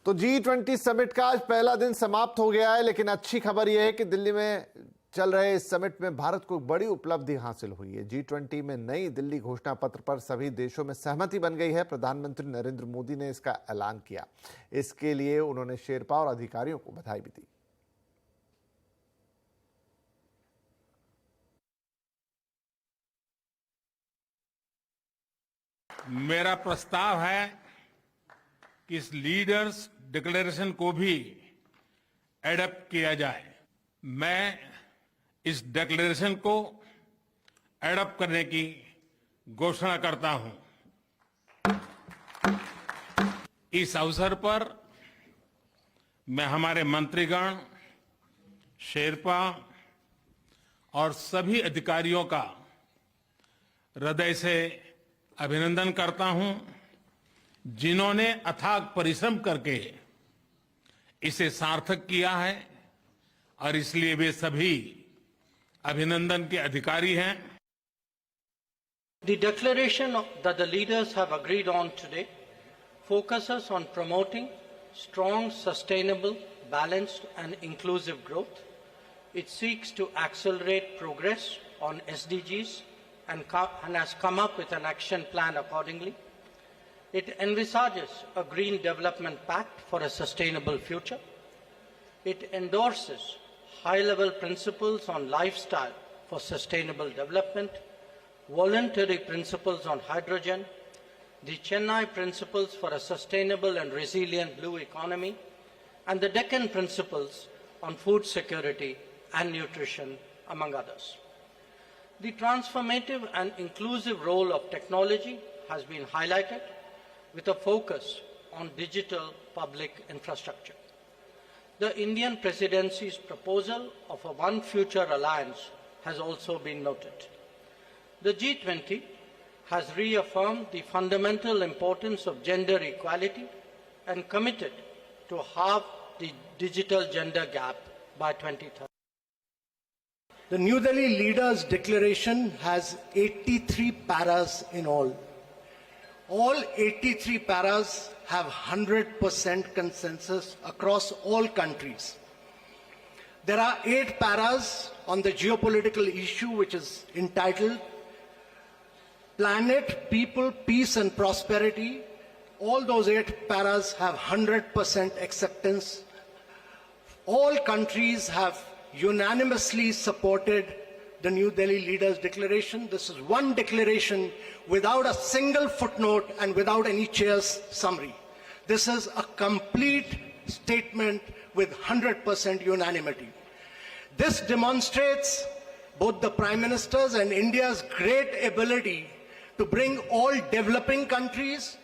तो G20 summit का आज पहला दिन समाप्त हो गया है, लेकिन अच्छी खबर यह है कि दिल्ली में चल रहे इस समिट में भारत को बड़ी उपलब्धि हासिल हुई है। G20 में नई दिल्ली घोषणा पत्र पर सभी देशों में सहमति बन गई है। प्रधानमंत्री नरेंद्र मोदी ने इसका ऐलान किया। इसके लिए उन्होंने शेरपा और अधिकारियों को बधाई भी दी। मेरा प्रस्ताव है कि इस लीडर्स डिक्लेरेशन को भी एडॉप्ट किया जाए। मैं इस डिक्लेरेशन को एडॉप्ट करने की घोषणा करता हूं। इस अवसर पर मैं हमारे मंत्रीगण, शेरपा और सभी अधिकारियों का हृदय से अभिनंदन करता हूं, जिन्होंने अथाक परिश्रम करके इसे सार्थक किया है और इसलिए वे सभी अभिनंदन के अधिकारी हैं। The declaration that the leaders have agreed on today focuses on promoting strong, sustainable, balanced and inclusive growth. It seeks to accelerate progress on SDGs and has come up with an action plan accordingly. It envisages a green development pact for a sustainable future. It endorses high-level principles on lifestyle for sustainable development, voluntary principles on hydrogen, the Chennai principles for a sustainable and resilient blue economy, and the Deccan principles on food security and nutrition, among others. The transformative and inclusive role of technology has been highlighted with a focus on digital public infrastructure. The Indian presidency's proposal of a One Future Alliance has also been noted. The G20 has reaffirmed the fundamental importance of gender equality and committed to halve the digital gender gap by 2030. The New Delhi Leaders' Declaration has 83 paras in all. All 83 paras have 100% consensus across all countries. There are 8 paras on the geopolitical issue, which is entitled Planet, People, Peace and Prosperity. All those 8 paras have 100% acceptance. All countries have unanimously supported the New Delhi Leaders' Declaration. This is one declaration without a single footnote and without any chair's summary. This is a complete statement with 100% unanimity. This demonstrates both the Prime Minister's and India's great ability to bring all developing countries,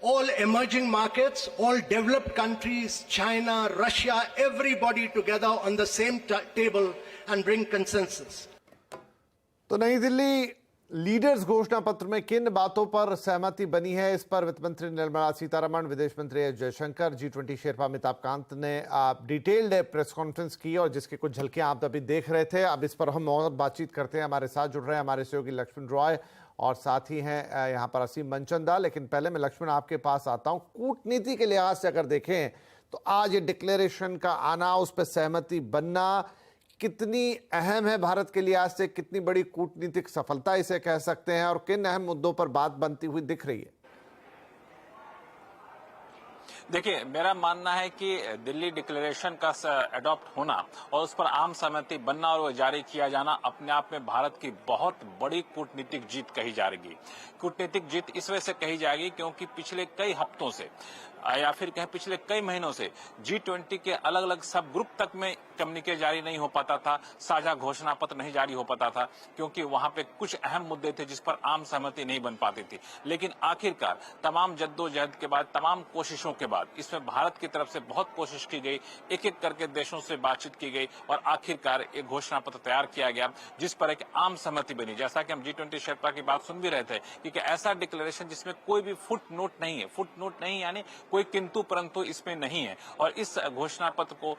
all emerging markets, all developed countries, China, Russia, everybody together on the same table and bring consensus. तो नई Delhi leaders घोषणा पत्र में किन बातों पर सहमति बनी है, इस पर वित्त मंत्री निर्मला सीतारमण, विदेश मंत्री एस जयशंकर, G20 शेरपा अमिताभ कांत ने डिटेल्ड प्रेस कॉन्फ्रेंस की और जिसके कुछ झलकियां आप अभी देख रहे थे। अब इस पर हम और बातचीत करते हैं। हमारे साथ जुड़ रहे हैं हमारे सहयोगी लक्ष्मण रॉय और साथ ही हैं यहाँ पर असीम मनचंदा। लेकिन पहले मैं लक्ष्मण आपके पास आता हूँ। कूटनीति के लिहाज से अगर देखें तो आज ये डिक्लेरेशन का आना, उस पर सहमति बनना कितनी अहम है भारत के लिहाज से, कितनी बड़ी कूटनीतिक सफलता इसे कह सकते हैं और किन अहम मुद्दों पर बात बनती हुई दिख रही है? देखिए, मेरा मानना है कि दिल्ली डिक्लेरेशन का अडॉप्ट होना और उस पर आम सहमति बनना और वो जारी किया जाना अपने आप में भारत की बहुत बड़ी कूटनीतिक जीत कही जाएगी। कूटनीतिक जीत इस वजह से कही जाएगी क्योंकि पिछले कई हफ्तों से या फिर कहें पिछले कई महीनों से G20 के अलग अलग सब ग्रुप तक में कम्युनिके जारी नहीं हो पाता था, साझा घोषणा पत्र नहीं जारी हो पाता था, क्योंकि वहां पे कुछ अहम मुद्दे थे जिस पर आम सहमति नहीं बन पाती थी। लेकिन आखिरकार तमाम जद्दोजहद के बाद, तमाम कोशिशों के बाद इसमें भारत की तरफ से बहुत कोशिश की गई, एक एक करके देशों से बातचीत की गई और आखिरकार एक घोषणा पत्र तैयार किया गया जिस पर एक आम सहमति बनी। जैसा कि हम G20 शेरपा की बात सुन भी रहे थे कि ऐसा डिक्लेरेशन जिसमें कोई भी फुट नोट नहीं है, फुट नोट नहीं यानी कोई किंतु परंतु इसमें नहीं है, और इस घोषणा पत्र को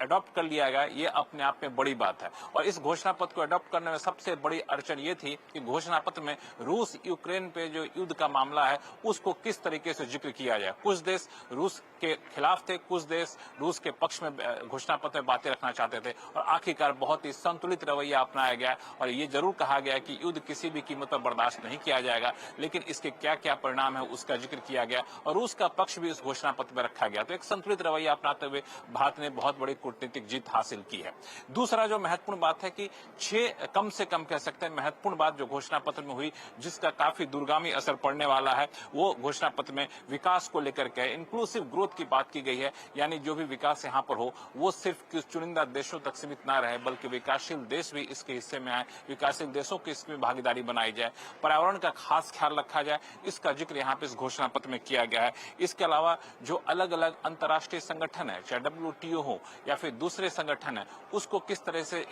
अडॉप्ट अडॉप्ट कर लिया गया, ये अपने आप में बड़ी बात है। और इस घोषणा पत्र को अडॉप्ट करने में सबसे बड़ी अड़चन ये थी कि घोषणा पत्र में रूस यूक्रेन पे जो युद्ध का मामला है उसको किस तरीके से जिक्र किया जाए। कुछ देश रूस के खिलाफ थे, कुछ देश रूस के पक्ष में घोषणा पत्र में बातें रखना चाहते थे, और आखिरकार बहुत ही संतुलित रवैया अपनाया गया और ये जरूर कहा गया कि युद्ध किसी भी कीमत पर बर्दाश्त नहीं किया जाएगा, लेकिन इसके क्या क्या परिणाम है उसका जिक्र किया गया और रूस का पक्ष भी इस घोषणा पत्र में रखा गया। तो एक संतुलित रवैया अपनाते हुए भारत ने बहुत बड़ी कूटनीतिक जीत हासिल की है। दूसरा जो महत्वपूर्ण बात है कि 6 कम से कम कह सकते हैं महत्वपूर्ण बात जो घोषणा पत्र में हुई, जिसका काफी दूरगामी असर पड़ने वाला है, वो घोषणा पत्र में विकास को लेकर के इंक्लूसिव ग्रोथ की बात की गई है। यानी जो भी विकास यहाँ पर हो वो सिर्फ कुछ चुनिंदा देशों तक सीमित ना रहे, बल्कि विकासशील देश भी इसके हिस्से में आए, विकासशील देशों की इसमें भागीदारी बनाई जाए, पर्यावरण का खास ख्याल रखा जाए, इसका जिक्र यहाँ पे इस घोषणा पत्र में किया गया है। इसके अलावा जो अलग अलग अंतर्राष्ट्रीय संगठन है, चाहे WTO हो या फिर दूसरे संगठन है, उसको किस तरह से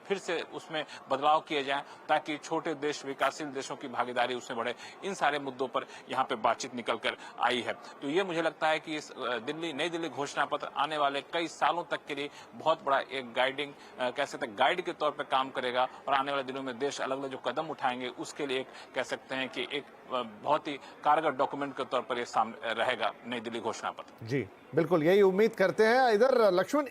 फिर से उसमें बदलाव किए जाए ताकि छोटे देश, विकासशील देशों की भागीदारी उसमें बढ़े, इन सारे मुद्दों पर यहाँ पे बातचीत निकल कर आई है। तो ये मुझे लगता है कि इस नई दिल्ली घोषणा पत्र आने वाले कई सालों तक के लिए बहुत बड़ा एक गाइडिंग कह सकते हैं गाइड के तौर पर काम करेगा और आने वाले दिनों में देश अलग अलग जो कदम उठाएंगे उसके लिए कह सकते हैं कि एक बहुत ही कारगर डॉक्यूमेंट के तौर पर ये सामने रहेगा नई दिल्ली घोषणा पत्र। जी बिल्कुल, यही उम्मीद करते हैं। इधर लक्ष्मण,